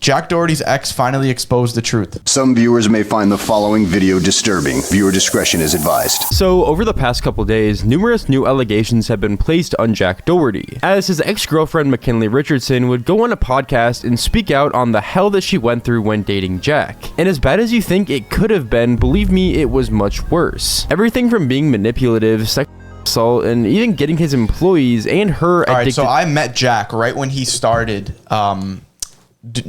Jack Doherty's ex finally exposed the truth. Some viewers may find the following video disturbing. Viewer discretion is advised. So, over the past couple days, numerous new allegations have been placed on Jack Doherty, as his ex-girlfriend McKinley Richardson would go on a podcast and speak out on the hell that she went through when dating Jack. And as bad as you think it could have been, believe me, it was much worse. Everything from being manipulative, sexual assault, and even getting his employees and her addicted. Alright, so I met Jack right when he started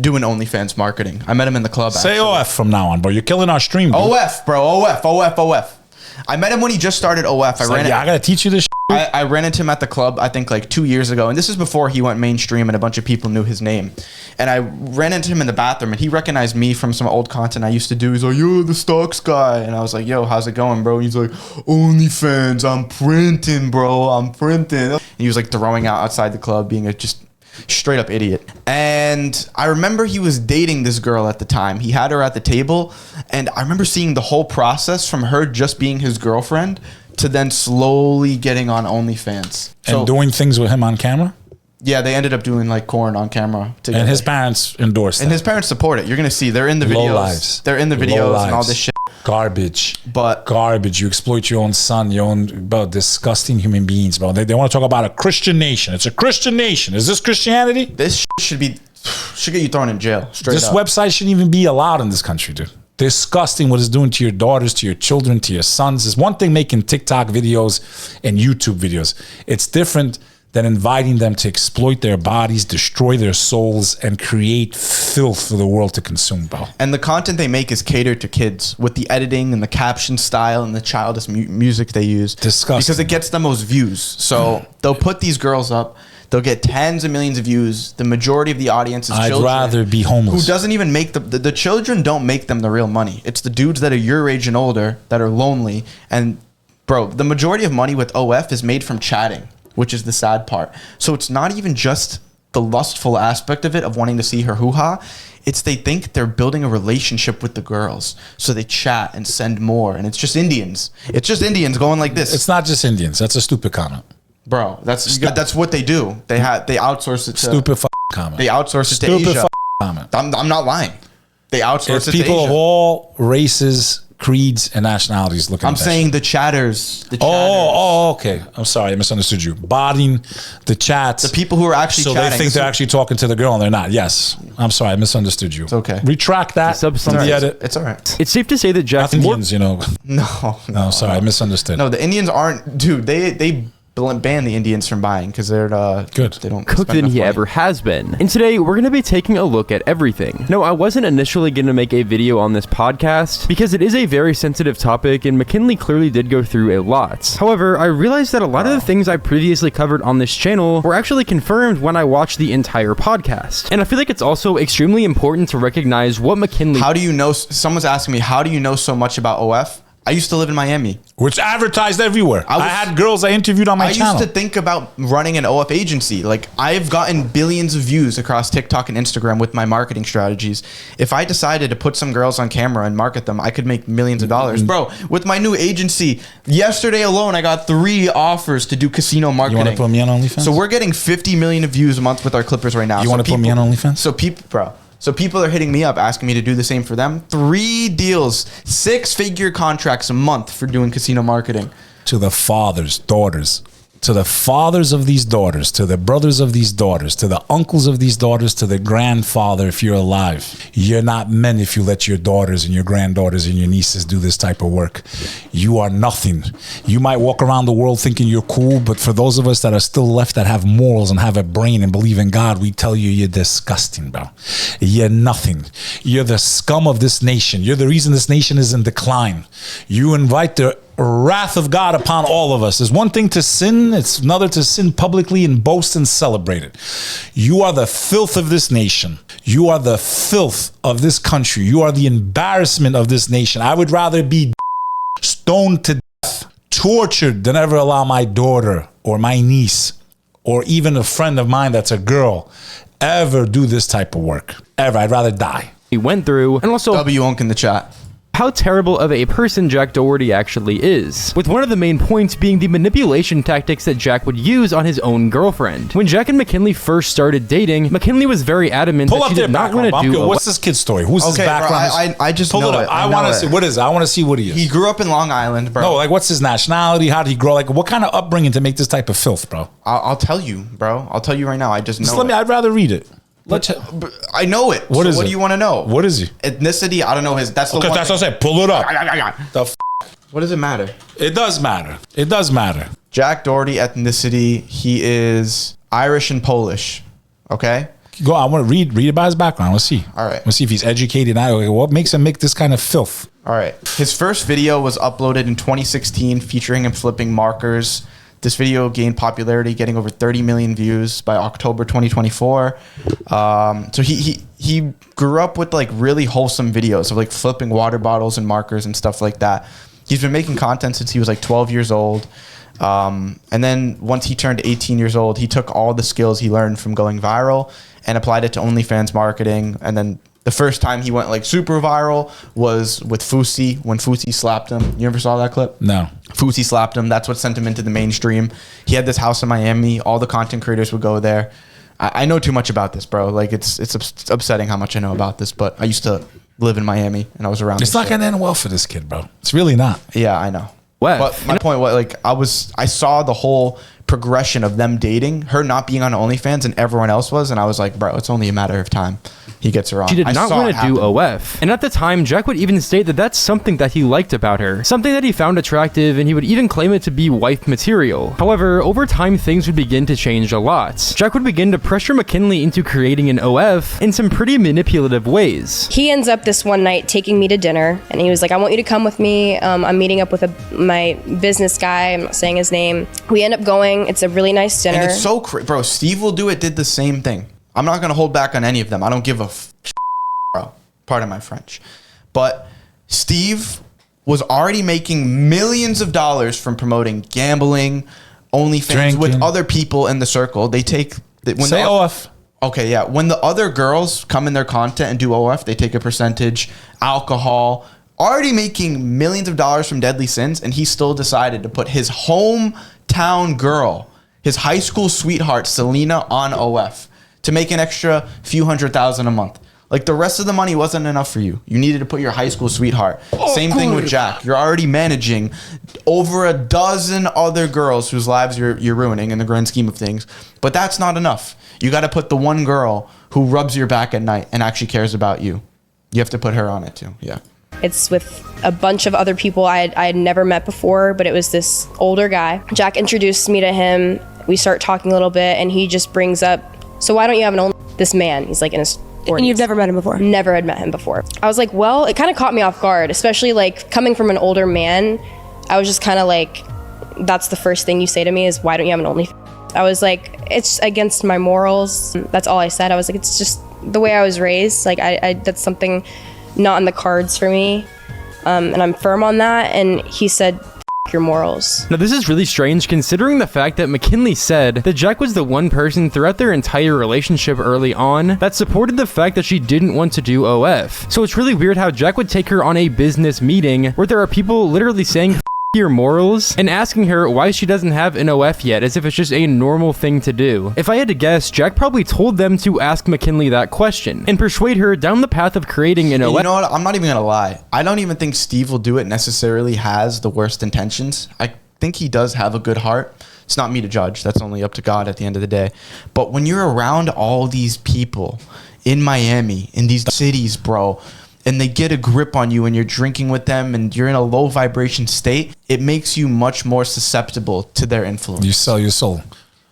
doing OnlyFans marketing. I met him in the club. Say OF from now on, bro. You're killing our stream, dude. OF, bro. OF. I met him when he just started OF. I gotta teach you this shit. I ran into him at the club, I think like 2 years ago. And this is before he went mainstream and a bunch of people knew his name. And I ran into him in the bathroom and he recognized me from some old content I used to do. He's like, yo, the stocks guy. And I was like, yo, how's it going, bro? And he's like, OnlyFans, I'm printing, bro. I'm printing. And he was like throwing out outside the club, being a just straight up idiot. And I remember he was dating this girl at the time. He had her at the table, and I remember seeing the whole process from her just being his girlfriend to then slowly getting on OnlyFans And doing things with him on camera? Yeah, they ended up doing like corn on camera together. And his parents endorsed it. And his parents support it. You're gonna see they're in the videos. Low lives. They're in the videos and all this shit. Garbage. But garbage. You exploit your own son, your own, bro, disgusting human beings, bro. They want to talk about a Christian nation. It's a Christian nation. Is this Christianity? This should get you thrown in jail. Straight This up. website shouldn't even be allowed in this country, dude. Disgusting what it's doing to your daughters, to your children, to your sons. It's one thing making TikTok videos and YouTube videos. It's different than inviting them to exploit their bodies, destroy their souls, and create filth for the world to consume, bro. And the content they make is catered to kids with the editing and the caption style and the childish music they use. Disgusting. Because it gets the most views. So they'll put these girls up. They'll get tens of millions of views. The majority of the audience is children. I'd rather be homeless. Who doesn't even make the children don't make them the real money. It's the dudes that are your age and older that are lonely. And bro, the majority of money with OF is made from chatting, which is the sad part. So it's not even just the lustful aspect of it, of wanting to see her hoo-ha. It's they think they're building a relationship with the girls. So they chat and send more. And it's just Indians. It's just Indians going like this. It's not just Indians. That's a stupid comment. Bro, that's what they do. They outsource it to... Stupid comment. They outsource it Stupid to Asia. Comment. I'm not lying. They outsource it to Asia. People of all races, creeds, and nationalities looking at that. I'm saying the chatters. Oh, okay. I'm sorry. I misunderstood you. Botting the chats. The people who are actually chatting. So they think they're actually talking to the girl and they're not. Yes. I'm sorry. I misunderstood you. It's okay. Retract that from the edit. It's all right. It's safe to say that Jack... Indians, you know. No, sorry. I misunderstood. No, the Indians aren't... Dude, they ban the Indians from buying because they're good. They don't cooked than he ever has been. And today we're going to be taking a look at everything. No, I wasn't initially going to make a video on this podcast because it is a very sensitive topic and McKinley clearly did go through a lot. However, I realized that a lot of the things I previously covered on this channel were actually confirmed when I watched the entire podcast. And I feel like it's also extremely important to recognize what McKinley... How do you know... Someone's asking me, how do you know so much about OF? I used to live in Miami. Which advertised everywhere. I had girls I interviewed on my channel. I used to think about running an OF agency. Like, I've gotten billions of views across TikTok and Instagram with my marketing strategies. If I decided to put some girls on camera and market them, I could make millions of dollars. Bro, with my new agency, yesterday alone, I got 3 offers to do casino marketing. You want to put me on OnlyFans? So we're getting 50 million views a month with our clippers right now. You want to put me on OnlyFans? So people are hitting me up, asking me to do the same for them. 3 deals, 6-figure contracts a month for doing casino marketing. To the fathers, daughters, to the fathers of these daughters, to the brothers of these daughters, to the uncles of these daughters, to the grandfather if you're alive. You're not men if you let your daughters and your granddaughters and your nieces do this type of work. You are nothing. You might walk around the world thinking you're cool, but for those of us that are still left that have morals and have a brain and believe in God, we tell you you're disgusting, bro. You're nothing. You're the scum of this nation. You're the reason this nation is in decline. You invite the wrath of God upon all of us. There's one thing to sin, it's another to sin publicly and boast and celebrate it. You are the filth of this nation. You are the filth of this country. You are the embarrassment of this nation. I would rather be stoned to death, tortured, than ever allow my daughter or my niece or even a friend of mine that's a girl ever do this type of work. Ever. I'd rather die. He went through, and also W Unc in the chat. how terrible of a person Jack Doherty actually is, with one of the main points being the manipulation tactics that Jack would use on his own girlfriend. When Jack and McKinley first started dating, McKinley was very adamant that she did not want to do what's this kid's story? Who's his background? Bro, I just pull know it up. it. I want to see what is it. I want to see what he is. He grew up in Long Island, bro. No, like what's his nationality? How did he grow? Like what kind of upbringing to make this type of filth, bro? I'll tell you, bro. I'll tell you right now. I just know. Let me. I'd rather read it. But I know it. What is What it? do you want to know? What is he? Ethnicity? I don't know his. That's the one. That's what I said. Pull it up. The What does it matter? It does matter. It does matter. Jack Doherty ethnicity. He is Irish and Polish. Okay. Go. I want to read about his background. Let's see. All right. Let's see if he's educated. What makes him make this kind of filth? All right. His first video was uploaded in 2016 featuring him flipping markers. This video gained popularity, getting over 30 million views by October 2024. So he grew up with like really wholesome videos of like flipping water bottles and markers and stuff like that. He's been making content since he was like 12 years old. And then once he turned 18 years old, he took all the skills he learned from going viral and applied it to OnlyFans marketing. And then the first time he went like super viral was with Fousey, when Fousey slapped him. You ever saw that clip? No. Fousey slapped him. That's what sent him into the mainstream. He had this house in Miami. All the content creators would go there. I know too much about this, bro. Like it's upsetting how much I know about this, but I used to live in Miami and I was around. It's not going to end well for this kid, bro. It's really not. Yeah, I know. What? But my point was like I saw the whole progression of them dating, her not being on OnlyFans and everyone else was, and I was like, bro, it's only a matter of time. He gets her on. She did not want to do OF. And at the time, Jack would even state that that's something that he liked about her, something that he found attractive, and he would even claim it to be wife material. However, over time, things would begin to change a lot. Jack would begin to pressure McKinley into creating an OF in some pretty manipulative ways. He ends up this one night taking me to dinner, and he was like, I want you to come with me. I'm meeting up with my business guy. I'm not saying his name. We end up going. It's a really nice dinner. And it's so bro, Steve Will Do It did the same thing. I'm not going to hold back on any of them. I don't give a bro. Pardon my French. But Steve was already making millions of dollars from promoting gambling, OnlyFans with other people in the circle. They take... Say OF. Okay, yeah. When the other girls come in their content and do OF, they take a percentage. Alcohol. Already making millions of dollars from Deadly Sins, and he still decided to put his hometown girl, his high school sweetheart, Selena, on OF to make an extra few $100,000 a month. Like the rest of the money wasn't enough for you. You needed to put your high school sweetheart. Same thing with Jack. You're already managing over a dozen other girls whose lives you're ruining in the grand scheme of things. But that's not enough. You got to put the one girl who rubs your back at night and actually cares about you. You have to put her on it too. Yeah. It's with a bunch of other people I had never met before, but it was this older guy. Jack introduced me to him. We start talking a little bit, and he just brings up, so why don't you have an this man? He's like in his 40s. And you've never met him before? Never had met him before. I was like, well, it kind of caught me off guard, especially like coming from an older man. I was just kind of like, that's the first thing you say to me is, why don't you have an OnlyFans? I was like, it's against my morals. That's all I said. I was like, it's just the way I was raised. Like, I that's something not in the cards for me. And I'm firm on that. And he said, your morals. Now this is really strange considering the fact that McKinley said that Jack was the one person throughout their entire relationship early on that supported the fact that she didn't want to do OF. So it's really weird how Jack would take her on a business meeting where there are people literally saying your morals and asking her why she doesn't have an OF yet, as if it's just a normal thing to do. If I had to guess, Jack probably told them to ask McKinley that question and persuade her down the path of creating an OF. You know what? I'm not even gonna lie. I don't even think Steve Will Do It necessarily has the worst intentions. I think he does have a good heart. It's not me to judge. That's only up to God at the end of the day. But when you're around all these people in Miami, in these cities, bro, and they get a grip on you and you're drinking with them and you're in a low vibration state, it makes you much more susceptible to their influence. You sell your soul.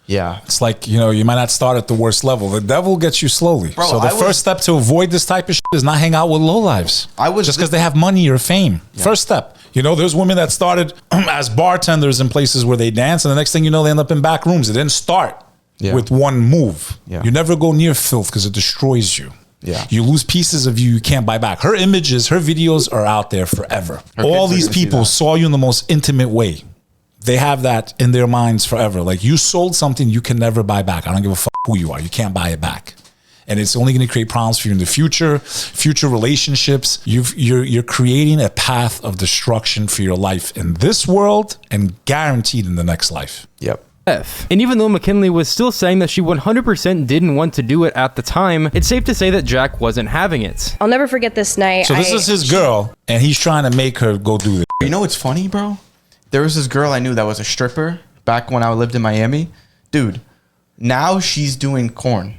Yeah. It's like, you know, you might not start at the worst level. The devil gets you slowly. Bro, so the first step to avoid this type of shit is not hang out with lowlives. Just because they have money or fame. Yeah. First step. You know, there's women that started as bartenders in places where they dance, and the next thing you know, they end up in back rooms. It didn't start with one move. Yeah. You never go near filth because it destroys you. Yeah. You lose pieces of you can't buy back. Her images, her videos are out there forever. All these people saw you in the most intimate way. They have that in their minds forever. Like, you sold something you can never buy back. I don't give a fuck who you are. You can't buy it back. and it's only going to create problems for you in the future relationships. You're creating a path of destruction for your life in this world and guaranteed in the next life. Yep. And even though McKinley was still saying that she 100% didn't want to do it at the time, it's safe to say that Jack wasn't having it. I'll never forget this night. So this is his girl, and he's trying to make her go do this. You know what's funny, bro? There was this girl I knew that was a stripper back when I lived in Miami. Dude, now she's doing corn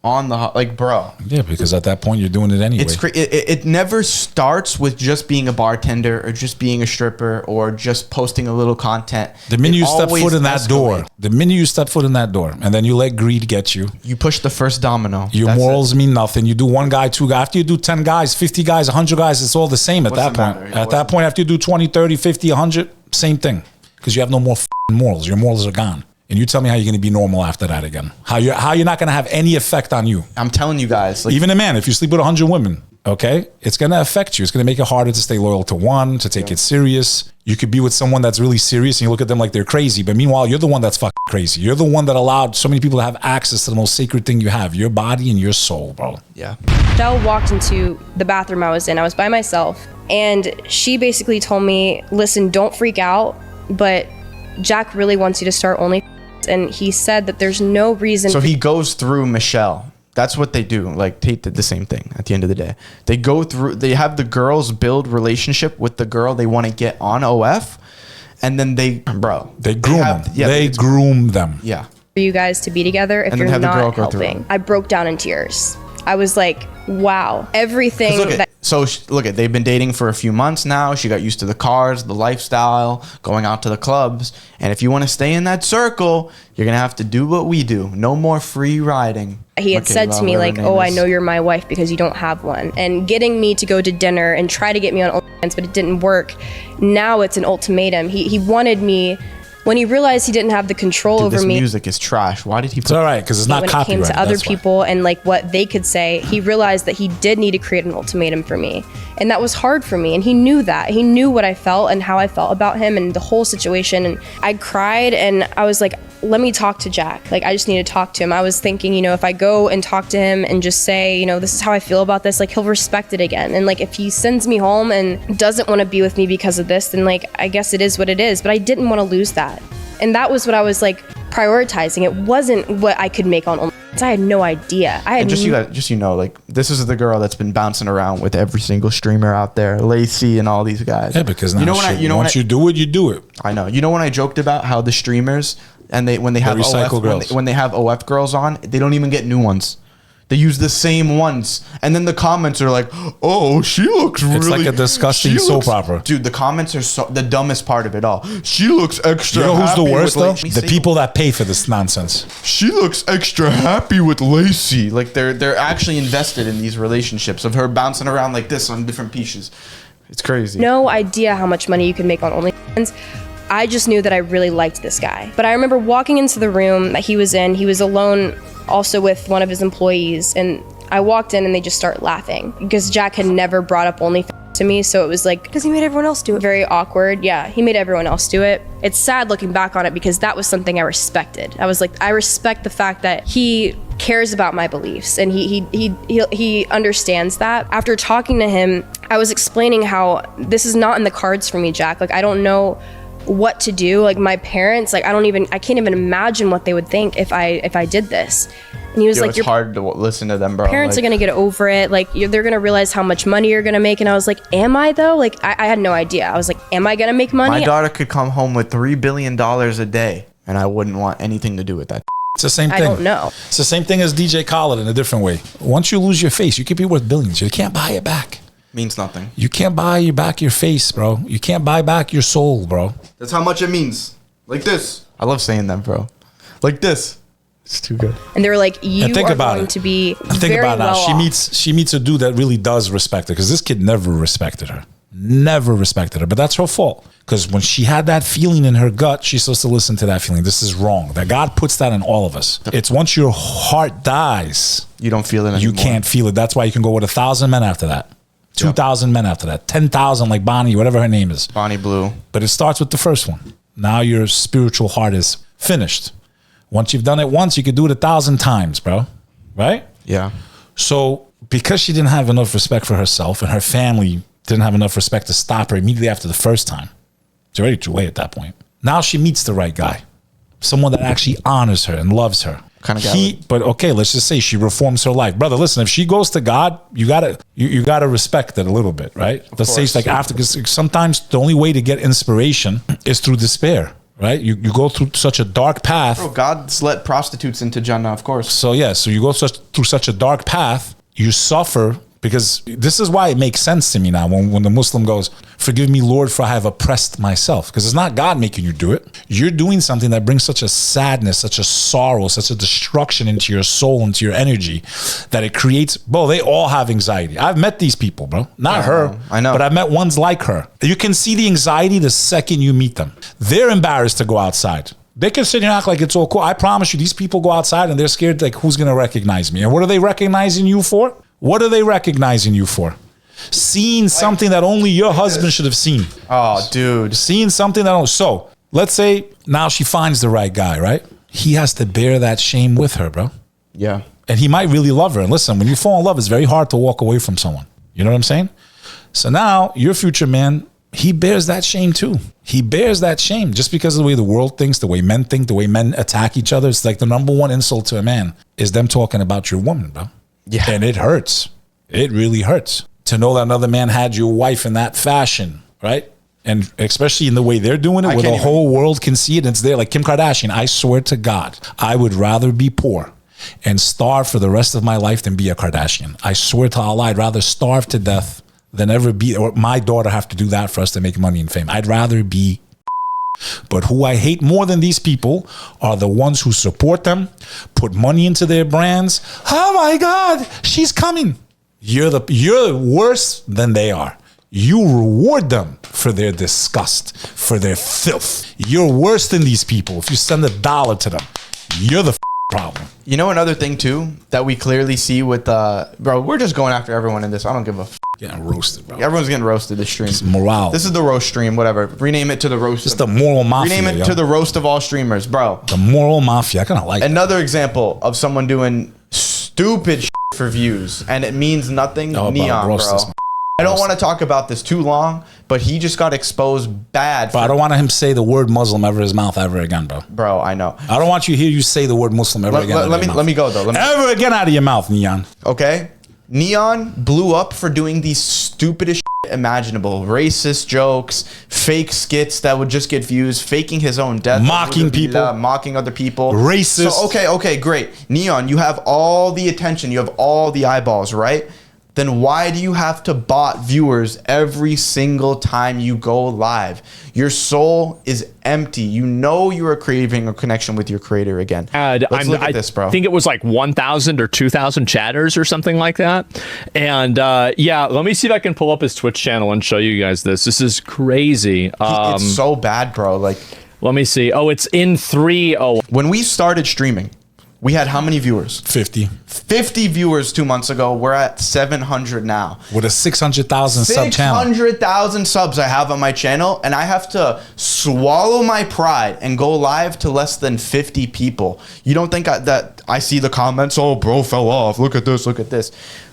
on the like, bro. Yeah, because at that point you're doing it anyway. It's it never starts with just being a bartender or just being a stripper or just posting a little content. The minute you step always foot in that door, escalates. and then you let greed get you. You push the first domino. Your That's morals it. mean nothing. You do one guy, two guys. After you do 10 guys, 50 guys, 100 guys, it's all the same at What's that the point. matter? At that point, after you do 20, 30, 50, 100, same thing. Because you have no more morals. Your morals are gone. And you tell me how you're going to be normal after that again. How you're not going to have any effect on you. I'm telling you guys. Like, Even a man, if you sleep with 100 women, okay, it's going to affect you. It's going to make it harder to stay loyal to one, to take it serious. You could be with someone that's really serious and you look at them like they're crazy. But meanwhile, you're the one that's fucking crazy. You're the one that allowed so many people to have access to the most sacred thing you have, your body and your soul, bro. yeah. Michelle walked into the bathroom I was in. I was by myself. And she basically told me, listen, don't freak out, but Jack really wants you to start OnlyFans. And he said that there's no reason. So he goes through Michelle. That's what they do. Like Tate did the same thing at the end of the day. They go through, they have the girls build relationship with the girl they want to get on OF. And then they groom them. Yeah, they groom them. Yeah. For you guys to be together if And then you're have the girl not go through helping. it. I broke down in tears. I was like, wow, everything Look at they've been dating for a few months now. She got used to the cars, the lifestyle, going out to the clubs. And if you want to stay in that circle, you're going to have to do what we do. No more free riding. he had said to me like, oh, I know you're my wife because you don't have one. And getting me to go to dinner and try to get me on OnlyFans, but it didn't work. Now it's an ultimatum. He wanted me. When he realized he didn't have the control over this me, music is trash. Why did he? It's all right because it's not when copyrighted. it came to other that's why. people and like what they could say, he realized that he did need to create an ultimatum for me, and that was hard for me. And he knew that. He knew what I felt and how I felt about him and the whole situation. And I cried and I was like, let me talk to Jack. Like, I just need to talk to him. I was thinking, you know, if I go and talk to him and just say, you know, this is how I feel about this, like, he'll respect it again. And like, if he sends me home and doesn't want to be with me because of this, then like, I guess it is what it is. But I didn't want to lose that. And that was what I was like prioritizing. It wasn't what I could make on OnlyFans. I had no idea. I had you know, like, this is the girl that's been bouncing around with every single streamer out there, Lacey and all these guys. Yeah, because now once you do it, you do it. I know. You know when I joked about how the streamers and when they have OF girls on, they don't even get new ones. They use the same ones, and then the comments are like, "Oh, she looks really." It's like a disgusting soap opera, dude. The comments are the dumbest part of it all. She looks extra. You know who's the worst though? The people that pay for this nonsense. She looks extra happy with Lacey. Like they're actually invested in these relationships of her bouncing around like this on different pieces. It's crazy. No idea how much money you can make on OnlyFans. I just knew that I really liked this guy. But I remember walking into the room that he was in. He was alone, also with one of his employees. And I walked in and they just start laughing because Jack had never brought up OnlyFans to me. So it was like, because he made everyone else do it. Very awkward. Yeah, he made everyone else do it. It's sad looking back on it because that was something I respected. I was like, I respect the fact that he cares about my beliefs and he understands that. After talking to him, I was explaining how this is not in the cards for me, Jack. Like, I don't know what to do. Like, my parents, like, I can't even imagine what they would think if I did this. And he was like, it's hard to listen to them, bro. Parents are gonna get over it. Like, they're gonna realize how much money you're gonna make. And I was like, am I though? Like, I had no idea. I was like, am I gonna make money? My daughter could come home with $3 billion a day, and I wouldn't want anything to do with that. It's the same thing. I don't know. It's the same thing as DJ Khaled in a different way. Once you lose your face, you could be worth billions. You can't buy it back. Means nothing. You can't buy back your face, bro. You can't buy back your soul, bro. That's how much it means. Like this. I love saying that, bro. Like this. It's too good. And they were like, you think are about going it. to be Think very about it now. well She meets a dude that really does respect her because this kid never respected her. Never respected her. But that's her fault. Because when she had that feeling in her gut, she's supposed to listen to that feeling. This is wrong. That God puts that in all of us. It's once your heart dies, You don't feel it anymore. you can't feel it. That's why you can go with 1,000 men after that. 2,000 men after that. 10,000 like Bonnie, whatever her name is. Bonnie Blue. But it starts with the first one. Now your spiritual heart is finished. Once you've done it once, you could do it 1,000 times, bro. Right? Yeah. So because she didn't have enough respect for herself and her family didn't have enough respect to stop her immediately after the first time, it's already too late at that point. Now she meets the right guy, someone that actually honors her and loves her. Kind of guy. But okay, let's just say she reforms her life, brother. Listen, if she goes to God, you gotta respect it a little bit, right? Let's say it's like after, because sometimes the only way to get inspiration is through despair, right? You go through such a dark path. Bro, God's let prostitutes into Jannah, of course. So yeah, so you go through such a dark path, you suffer. Because this is why it makes sense to me now when the Muslim goes, forgive me, Lord, for I have oppressed myself. Because it's not God making you do it. You're doing something that brings such a sadness, such a sorrow, such a destruction into your soul, into your energy, that it creates, bro, they all have anxiety. I've met these people, bro. Not her. I know. But I've met ones like her. You can see the anxiety the second you meet them. They're embarrassed to go outside. They can sit here and act like it's all cool. I promise you, these people go outside and they're scared, like, who's going to recognize me? And what are they recognizing you for? What are they recognizing you for? Seeing something that only your husband should have seen. Oh, dude. Seeing something that only... So, let's say now she finds the right guy, right? He has to bear that shame with her, bro. Yeah. And he might really love her. And listen, when you fall in love, it's very hard to walk away from someone. You know what I'm saying? So now, your future man, he bears that shame too. He bears that shame just because of the way the world thinks, the way men think, the way men attack each other. It's like the number one insult to a man is them talking about your woman, bro. Yeah. And it hurts. It really hurts to know that another man had your wife in that fashion, right? And especially in the way they're doing it, where the whole world can see it. And it's there. Like Kim Kardashian, I swear to God, I would rather be poor and starve for the rest of my life than be a Kardashian. I swear to Allah, I'd rather starve to death than ever be, or my daughter have to do that for us to make money and fame. I'd rather be. But who I hate more than these people are the ones who support them, put money into their brands. Oh my God, she's coming. You're worse than they are. You reward them for their disgust, for their filth. You're worse than these people. If you send $1 to them, you're the problem. You know another thing too that we clearly see with bro, we're just going after everyone in this. I don't give a Getting roasted, bro. Everyone's getting roasted this stream. It's morale. This is the roast stream, whatever. Rename it to the roast. It's the moral mafia. Rename it to the roast of all streamers, bro. The moral mafia. I kind of like another example of someone doing stupid shit for views, and it means nothing. Neon, bro. I don't want to talk about this too long, but he just got exposed bad. But I don't want him to say the word Muslim ever in his mouth ever again, bro. Bro, I know. I don't want you to hear you say the word Muslim ever again. Let me go though. Ever again out of your mouth, Neon. Okay. Neon blew up for doing these stupidest shit imaginable. Racist jokes, fake skits that would just get views, faking his own death. Mocking people. Mocking other people. Racist. So, okay, great. Neon, you have all the attention. You have all the eyeballs, right? Then why do you have to bot viewers every single time you go live? Your soul is empty. You know you are craving a connection with your creator again. Let's look at this, bro. I think it was like 1,000 or 2,000 chatters or something like that. And yeah, let me see if I can pull up his Twitch channel and show you guys this. This is crazy. It's so bad, bro. Like, let me see. Oh, it's in 3:01. When we started streaming, we had how many viewers? 50. 50 viewers 2 months ago. We're at 700 now. With a 600,000 sub channel. 600,000 subs I have on my channel, and I have to swallow my pride and go live to less than 50 people. You don't think that I see the comments, oh, bro fell off. Look at this, look at this.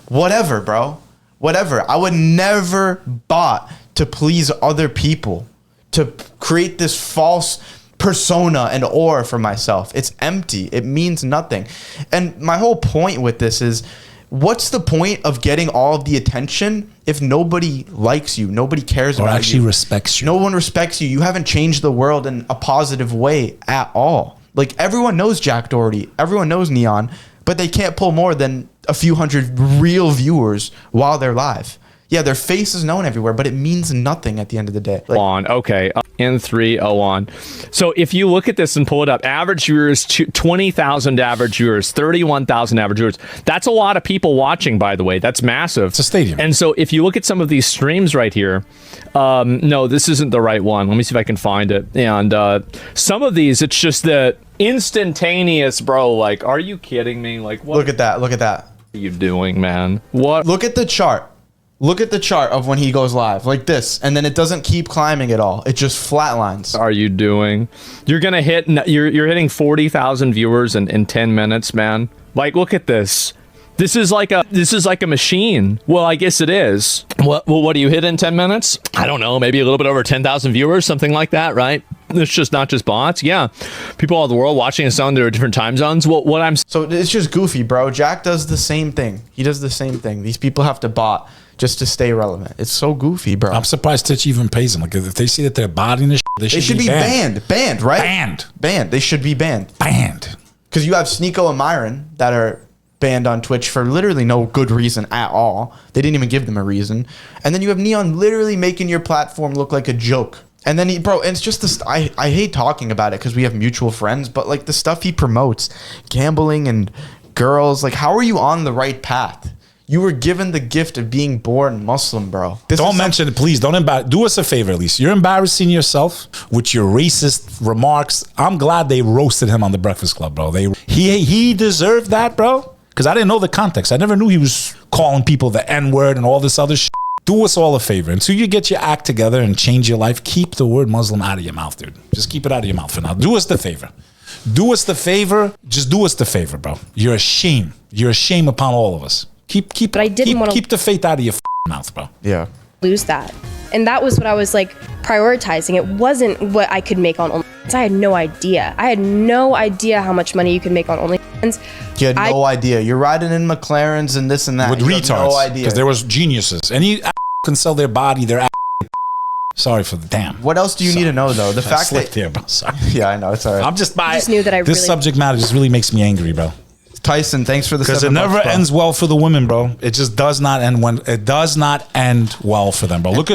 Whatever, bro. Whatever. I would never bot to please other people, to create this false persona and aura for myself. It's empty. It means nothing. And my whole point with this is, what's the point of getting all of the attention if nobody likes you, nobody cares about you, or actually respects you? No one respects you. You haven't changed the world in a positive way at all. Like, everyone knows Jack Doherty, everyone knows Neon, but they can't pull more than a few hundred real viewers while they're live. Yeah, their face is known everywhere, but it means nothing at the end of the day. Like, okay, in 3:01. So if you look at this and pull it up, average viewers, 20,000 average viewers, 31,000 average viewers. That's a lot of people watching, by the way. That's massive. It's a stadium. And so if you look at some of these streams right here, no, this isn't the right one. Let me see if I can find it. And some of these, it's just the instantaneous, bro. Like, are you kidding me? Like, what? Look at that. Look at that. What are you doing, man? What? Look at the chart. Look at the chart of when he goes live, like this, and then it doesn't keep climbing at all. It just flatlines. Are you doing? You're gonna hit. You're hitting 40,000 viewers in 10 minutes, man. Like, look at this. This is like a machine. Well, I guess it is. What do you hit in 10 minutes? I don't know, maybe a little bit over 10,000 viewers, something like that, right? It's just not just bots. Yeah, people all over the world watching us on their different time zones. So it's just goofy, bro. Jack does the same thing. He does the same thing. These people have to bot just to stay relevant. It's so goofy, bro. I'm surprised Twitch even pays them. Like if they see that they're botting this, they should be banned. Banned, right? Banned. They should be banned. Banned. Because you have 𝐁𝐞𝐤 and Myron that are banned on Twitch for literally no good reason at all. They didn't even give them a reason. And then you have Neon literally making your platform look like a joke. And then and it's just this. I hate talking about it because we have mutual friends, but like the stuff he promotes, gambling and girls, like how are you on the right path? You were given the gift of being born Muslim, bro. Don't mention it, please. Don't embarrass. Do us a favor, at least. You're embarrassing yourself with your racist remarks. I'm glad they roasted him on the Breakfast Club, bro. He deserved that, bro. Because I didn't know the context. I never knew he was calling people the N-word and all this other shit. Do us all a favor. Until you get your act together and change your life, keep the word Muslim out of your mouth, dude. Just keep it out of your mouth for now. Do us the favor. Do us the favor. Just do us the favor, bro. You're a shame. You're a shame upon all of us. Keep the faith out of your mouth, bro. Yeah. Lose that. And that was what I was like prioritizing. It wasn't what I could make on OnlyFans. I had no idea. I had no idea how much money you could make on OnlyFans. You had no idea. You're riding in McLarens and this and that. With retards. No idea. Because there was geniuses. Any can sell their body, their Sorry for the damn. What else do you need to know, though? The fact that... here, bro. Sorry. Yeah, I know. It's all right. I just knew that this subject matter just really makes me angry, bro. Tyson, thanks for the $7. Because it never ends well for the women, bro. It just does not end well for them, bro. Look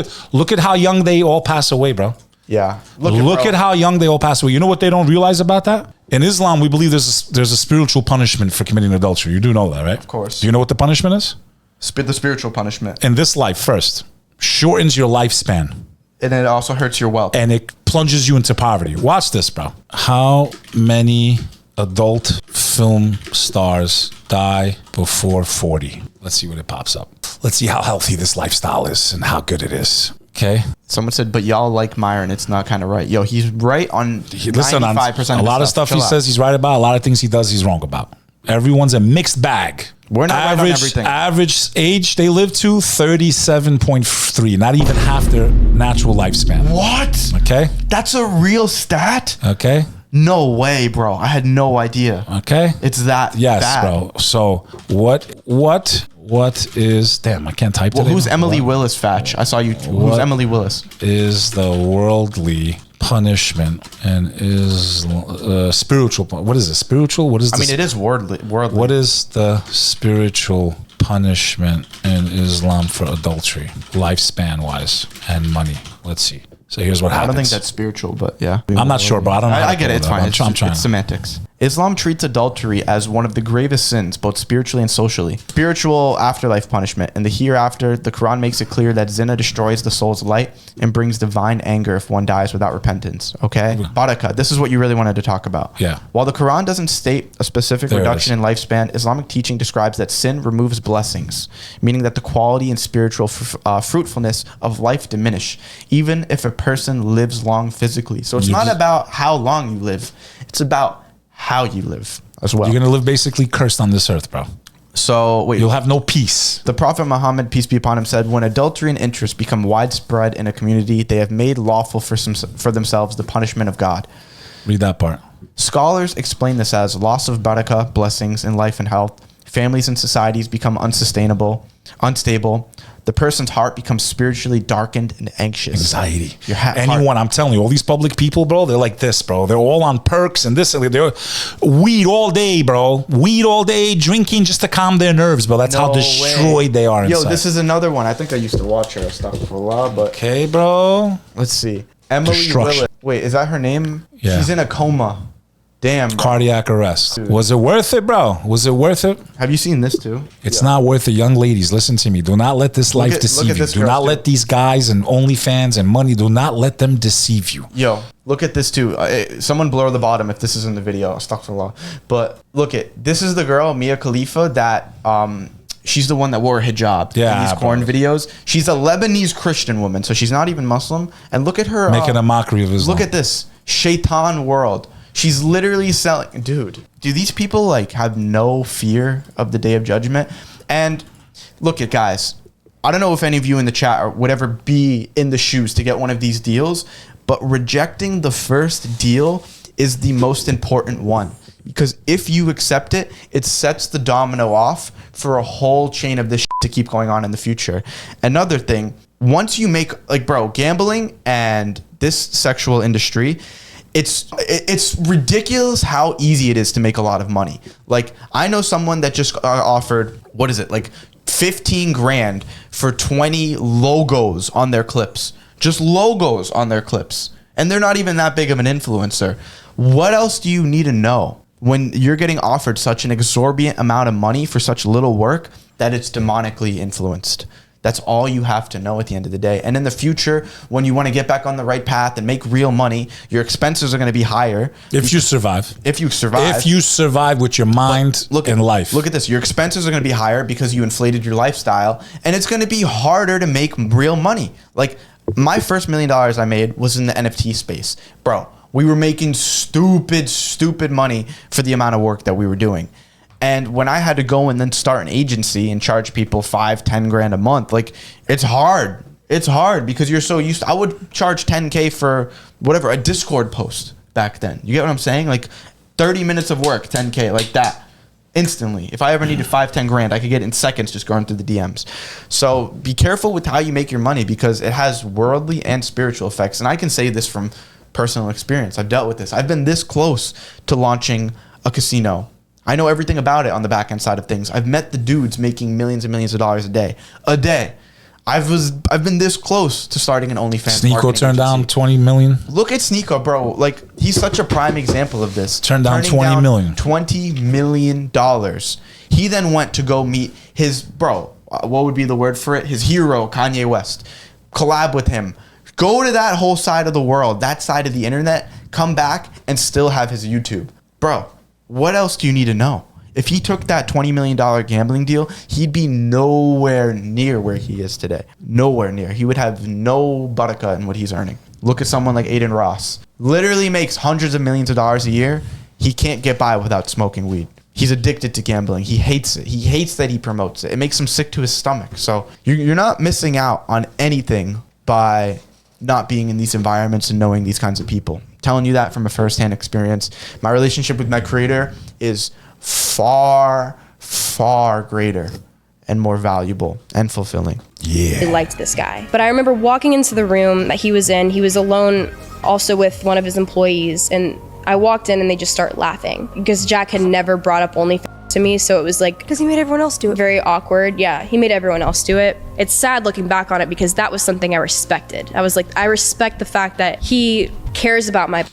at how young they all pass away, bro. Yeah. Look at how young they all pass away. You know what they don't realize about that? In Islam, we believe there's a spiritual punishment for committing adultery. You do know that, right? Of course. Do you know what the punishment is? The spiritual punishment. In this life, first, shortens your lifespan. And it also hurts your wealth. And it plunges you into poverty. Watch this, bro. How many adult film stars die before 40? Let's see what it pops up. Let's see how healthy this lifestyle is and how good it is. Okay. Someone said, but y'all like Myron. It's not kind of right. Yo, he's right on 95% a lot of stuff he says he's right about. A lot of things he does he's wrong about. Everyone's a mixed bag. We're not right on everything. Average age they live to 37.3. Not even half their natural lifespan. What? Okay. That's a real stat? Okay. No way, bro. I had no idea. Okay. It's that yes, bad. Bro. So what is... Damn, I can't type today. Who's Emily Willis, Fatch? I saw you. Who's Emily Willis? Is the worldly punishment and is spiritual... What is it? Spiritual? What is this? I mean, it is worldly. What is the spiritual punishment in Islam for adultery, lifespan-wise, and money? Let's see. So here's what happens. I don't think that's spiritual, but yeah. I'm not sure, bro. I don't know. I get it. It's fine. I'm trying. It's semantics. Islam treats adultery as one of the gravest sins, both spiritually and socially. Spiritual afterlife punishment. In the hereafter, the Quran makes it clear that zina destroys the soul's light and brings divine anger if one dies without repentance. Okay? Baraka, this is what you really wanted to talk about. Yeah. While the Quran doesn't state a specific reduction in lifespan, Islamic teaching describes that sin removes blessings, meaning that the quality and spiritual fruitfulness of life diminish, even if a person lives long physically. So it's not about how long you live. It's about how you live as well. You're going to live basically cursed on this earth, bro. So wait. You'll have no peace. The Prophet Muhammad, peace be upon him, said, when adultery and interest become widespread in a community, they have made lawful for themselves the punishment of God. Read that part. Scholars explain this as loss of barakah, blessings in life and health. Families and societies become unstable. The person's heart becomes spiritually darkened and anxious. Anxiety. Anyone, I'm telling you, all these public people, bro, they're like this, bro. They're all on perks and this. They're weed all day, bro. Weed all day, drinking just to calm their nerves, bro. That's how destroyed they are inside. Yo, this is another one. I think I used to watch her stuff for a while, but... Okay, bro. Let's see. Emily Willis. Wait, is that her name? Yeah. She's in a coma. Damn. Bro. Cardiac arrest. Dude. Was it worth it, bro? Was it worth it? Have you seen this too? It's not worth it. Young ladies, listen to me. Do not let this life deceive you. Do not let these guys and OnlyFans and money, do not let them deceive you. Yo, look at this too. Someone blur the bottom if this is in the video. Astaghfirullah. But look this is the girl, Mia Khalifa, that she's the one that wore a hijab in these corn videos. She's a Lebanese Christian woman, so she's not even Muslim. And look at her. Making a mockery of Islam. Look at this. Shaitan world. She's literally selling. Dude, do these people like have no fear of the day of judgment? And look at guys. I don't know if any of you in the chat would ever be in the shoes to get one of these deals, but rejecting the first deal is the most important one. Because if you accept it, it sets the domino off for a whole chain of this shit to keep going on in the future. Another thing, once you make, like, bro, gambling and this sexual industry, it's ridiculous how easy it is to make a lot of money. Like, I know someone that just offered, what is it, like 15 grand for 20 logos on their clips. Just logos on their clips. And they're not even that big of an influencer. What else do you need to know when you're getting offered such an exorbitant amount of money for such little work that it's demonically influenced? That's all you have to know at the end of the day. And in the future, when you want to get back on the right path and make real money, your expenses are going to be higher. If you survive. If you survive. If you survive with your mind and life. Look at this. Your expenses are going to be higher because you inflated your lifestyle. And it's going to be harder to make real money. Like, my first $1 million I made was in the NFT space. Bro, we were making stupid money for the amount of work that we were doing. And when I had to go and then start an agency and charge people 5-10 grand a month, like, it's hard. It's hard because you're so used to, I would charge 10K for whatever, a Discord post back then. You get what I'm saying? Like 30 minutes of work, 10K, like that. Instantly. If I ever needed 5-10 grand, I could get it in seconds just going through the DMs. So be careful with how you make your money because it has worldly and spiritual effects. And I can say this from personal experience. I've dealt with this. I've been this close to launching a casino. I know everything about it on the back end side of things. I've met the dudes making millions and millions of dollars a day. I've been this close to starting an OnlyFans. 𝐁𝐞𝐤 turned down 20 million. Look at 𝐁𝐞𝐤, bro. Like, he's such a prime example of this. Turned down 20 million. $20 million. He then went to go meet his bro. What would be the word for it? His hero, Kanye West. Collab with him. Go to that whole side of the world, that side of the internet, come back and still have his YouTube. Bro, what else do you need to know? If he took that $20 million gambling deal, he'd be nowhere near where he is today. Nowhere near. He would have no baraka in what he's earning. Look at someone like Aiden Ross. Literally makes hundreds of millions of dollars a year. He can't get by without smoking weed. He's addicted to gambling. He hates it. He hates that he promotes it. It makes him sick to his stomach. So you're not missing out on anything by not being in these environments and knowing these kinds of people. Telling you that from a firsthand experience. My relationship with my creator is far greater and more valuable and fulfilling. Yeah. I liked this guy. But I remember walking into the room that he was in. He was alone also with one of his employees. And I walked in and they just start laughing because Jack had never brought up OnlyFans to me. So it was like, because he made everyone else do it. Very awkward. Yeah, he made everyone else do it. It's sad looking back on it because that was something I respected. I was like, I respect the fact that he cares about my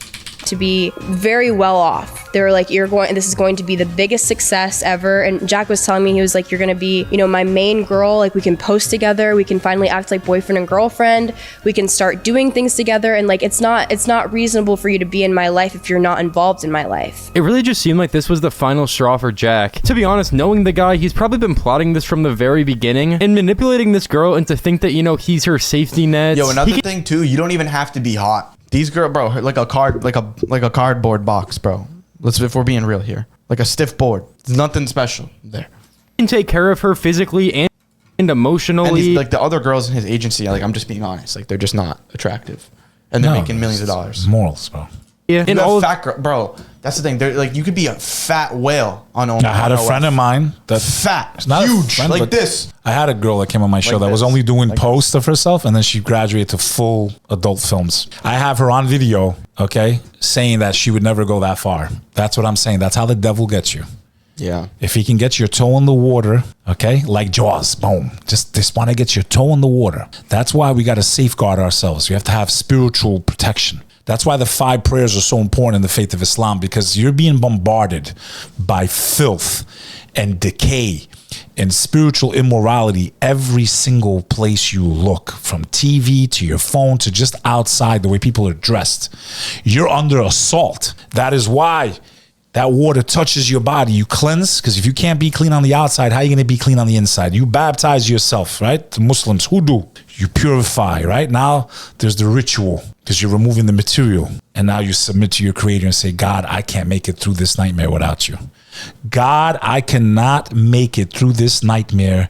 to be very well off. They were like, this is going to be the biggest success ever. And Jack was telling me, he was like, you're going to be, my main girl. Like, we can post together. We can finally act like boyfriend and girlfriend. We can start doing things together. And like, it's not reasonable for you to be in my life if you're not involved in my life. It really just seemed like this was the final straw for Jack. To be honest, knowing the guy, he's probably been plotting this from the very beginning and manipulating this girl into think that, he's her safety net. Yo, another thing too, you don't even have to be hot. These girls, bro, like a cardboard box, bro. If we're being real here, like a stiff board. There's nothing special there. He can take care of her physically and emotionally. And these, like the other girls in his agency, like I'm just being honest, like they're just not attractive, and they're making millions of dollars. Morals, bro. Yeah, and all fat girl, bro. That's the thing. They're like, you could be a fat whale on OnlyFans. I had a friend of mine that fat, not huge, friend, like this. I had a girl that came on my show Like that was this. only doing Like posts of herself, and then she graduated to full adult films. I have her on video, okay, saying that she would never go that far. That's what I'm saying. That's how the devil gets you. Yeah. If he can get your toe in the water, okay, like Jaws, boom. Just want to get your toe in the water. That's why we got to safeguard ourselves. We have to have spiritual protection. That's why the 5 prayers are so important in the faith of Islam, because you're being bombarded by filth and decay and spiritual immorality every single place you look, from TV to your phone to just outside, the way people are dressed. You're under assault. That is why that water touches your body. You cleanse, because if you can't be clean on the outside, how are you going to be clean on the inside? You baptize yourself, right? The Muslims, who do? You purify, right? Now there's the ritual because you're removing the material. And now you submit to your creator and say, God, I can't make it through this nightmare without you. God, I cannot make it through this nightmare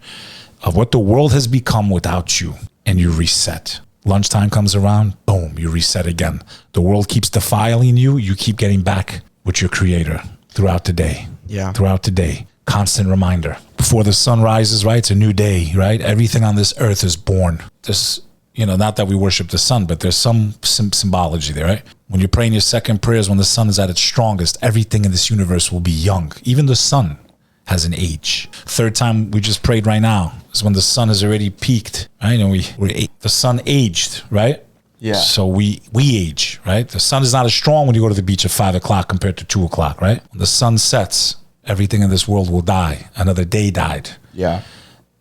of what the world has become without you. And you reset. Lunchtime comes around, boom, you reset again. The world keeps defiling you. You keep getting back with your creator throughout the day. Yeah. Throughout the day. Constant reminder. Before the sun rises, right? It's a new day, right? Everything on this earth is born. This, not that we worship the sun, but there's some symbology there, right? When you're praying your second prayers, when the sun is at its strongest, everything in this universe will be young. Even the sun has an age. Third time we just prayed right now is when the sun has already peaked, right? And the sun aged, right? Yeah. So we age, right? The sun is not as strong when you go to the beach at 5 o'clock compared to 2 o'clock, right? When the sun sets, everything in this world will die. Another day died. Yeah.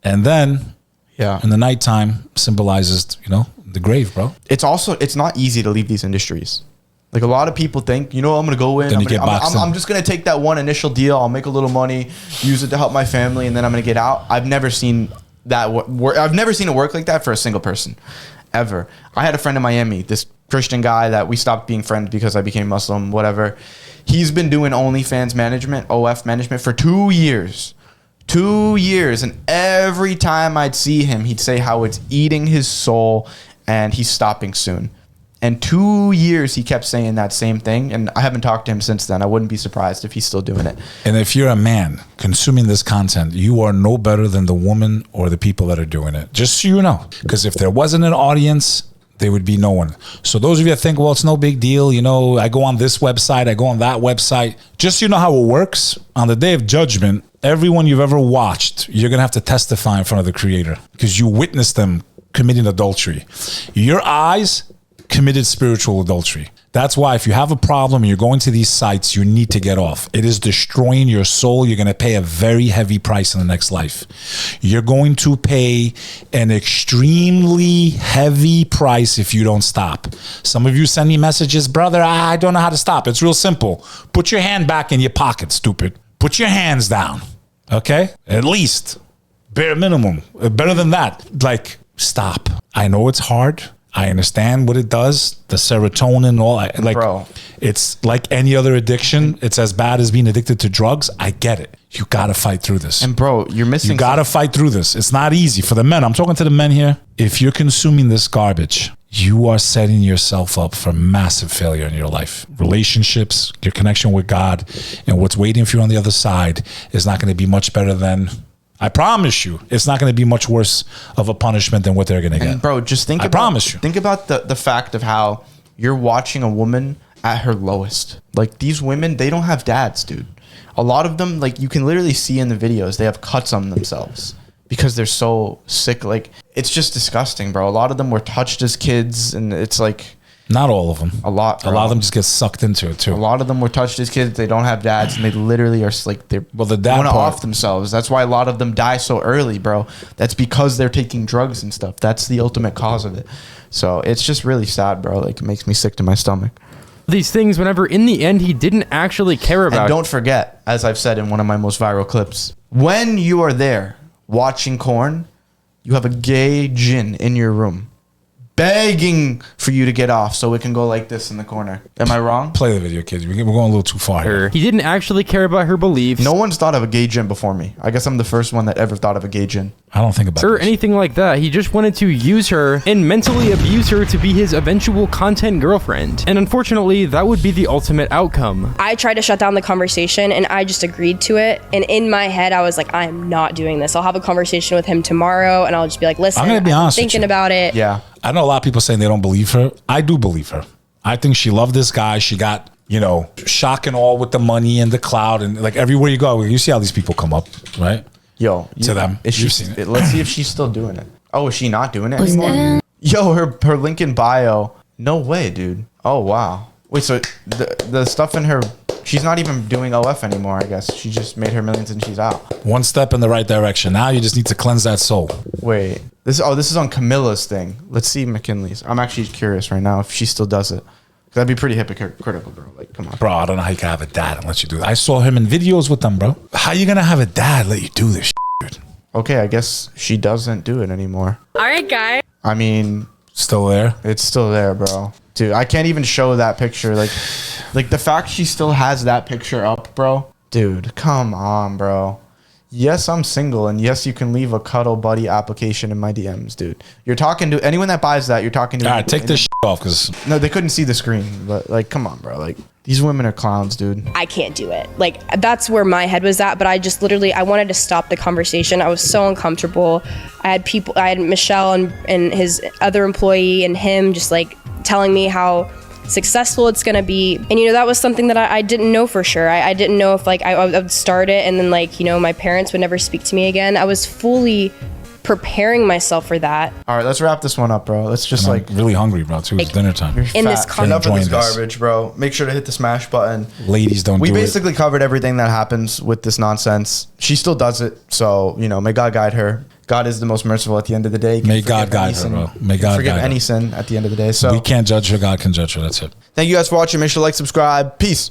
And then in the nighttime symbolizes, the grave, bro. It's not easy to leave these industries. Like a lot of people think, I'm going to go in. I'm just going to take that one initial deal. I'll make a little money, use it to help my family, and then I'm going to get out. I've never seen that work. I've never seen it work like that for a single person, ever. I had a friend in Miami, this Christian guy that we stopped being friends because I became Muslim, whatever. He's been doing OnlyFans management, OF management for 2 years. 2 years. And every time I'd see him, he'd say how it's eating his soul and he's stopping soon. And 2 years he kept saying that same thing. And I haven't talked to him since then. I wouldn't be surprised if he's still doing it. And if you're a man consuming this content, you are no better than the woman or the people that are doing it. Just so you know. Because if there wasn't an audience, there would be no one. So those of you that think, well, it's no big deal. I go on this website, I go on that website. Just so you know how it works. On the day of judgment, everyone you've ever watched, you're going to have to testify in front of the creator because you witnessed them committing adultery. Your eyes committed spiritual adultery. That's why if you have a problem and you're going to these sites, you need to get off. It is destroying your soul. You're going to pay a very heavy price in the next life. You're going to pay an extremely heavy price if you don't stop. Some of you send me messages, brother, I don't know how to stop. It's real simple. Put your hand back in your pocket, stupid. Put your hands down. Okay? At least. Bare minimum. Better than that. Stop. I know it's hard. I understand what it does, the serotonin, Bro. It's like any other addiction. It's as bad as being addicted to drugs. I get it. You got to fight through this. And bro, you're missing. You got to fight through this. It's not easy for the men. I'm talking to the men here. If you're consuming this garbage, you are setting yourself up for massive failure in your life. Relationships, your connection with God, and what's waiting for you on the other side is not going to be much better than, I promise you, it's not going to be much worse of a punishment than what they're going to get. And bro, just think promise you. Think about the fact of how you're watching a woman at her lowest. Like these women, they don't have dads, dude. A lot of them, you can literally see in the videos, they have cuts on themselves because they're so sick. It's just disgusting, bro. A lot of them were touched as kids, and it's not all of them. A lot. Bro. A lot of them just get sucked into it too. A lot of them were touched as kids. They don't have dads, and they literally are the dad want to off themselves. That's why a lot of them die so early, bro. That's because they're taking drugs and stuff. That's the ultimate cause of it. So it's just really sad, bro. It makes me sick to my stomach. These things, whenever in the end he didn't actually care about. And don't forget, as I've said in one of my most viral clips, when you are there watching corn, you have a gay djinn in your room begging for you to get off so it can go like this in the corner. Am I wrong? Play the video, kids. We're going a little too far here. He didn't actually care about her beliefs. No one's thought of a gay djinn before me. I guess I'm the first one that ever thought of a gay djinn. I don't think about or this. anything like that. He just wanted to use her and mentally abuse her to be his eventual content girlfriend. And unfortunately, that would be the ultimate outcome. I tried to shut down the conversation and I just agreed to it. And in my head, I was like, I'm not doing this. I'll have a conversation with him tomorrow and I'll just be like, listen, I'm gonna be honest with thinking you. about it. Yeah. I know a lot of people saying they don't believe her. I do believe her. I think she loved this guy. She got, shock and awe with the money and the cloud. And everywhere you go, you see how these people come up, right? Yo. To them. You've seen it. Let's see if she's still doing it. Oh, is she not doing it anymore? Yo, her link in bio. No way, dude. Oh, wow. Wait, so the stuff in her... She's not even doing OF anymore, I guess. She just made her millions and she's out. One step in the right direction. Now you just need to cleanse that soul. Wait. This is on Camilla's thing. Let's see McKinley's. I'm actually curious right now if she still does it. That'd be pretty hypocritical, bro. Come on. Bro, I don't know how you can have a dad and let you do that. I saw him in videos with them, bro. How you gonna have a dad let you do this shit, dude? Okay, I guess she doesn't do it anymore. All right, guys. I mean, Still there? it's still there, bro. Dude, I can't even show that picture. Like the fact she still has that picture up, bro. Dude, come on, bro. Yes, I'm single, and yes, you can leave a cuddle buddy application in my DMs, dude. You're talking to anyone that buys that. You're talking to. All right, take this off, because No, they couldn't see the screen, but like, come on, bro. Like, these women are clowns, dude. I can't do it. Like, that's where my head was at, but I just literally, I wanted to stop the conversation. I was so uncomfortable. I had Michelle and his other employee and him just like telling me how successful it's gonna be, and that was something that I didn't know for sure. I didn't know if like I would start it and then like my parents would never speak to me again. I was fully preparing myself for that. All right, let's wrap this one up, bro. Let's just I'm really hungry, bro, too. It's dinner time. In this Enough of this Enjoying this. garbage, bro. Make sure to hit the smash button. Ladies, don't We do it. basically covered everything that happens with this nonsense. She still does it, so may God guide her. God is the most merciful at the end of the day. He can May forgive God guide any her, sin. bro. May He can God forgive guide any her. sin at the end of the day. So We can't judge her. God can judge her. That's it. thank you guys for watching. Make sure to like, subscribe. Peace.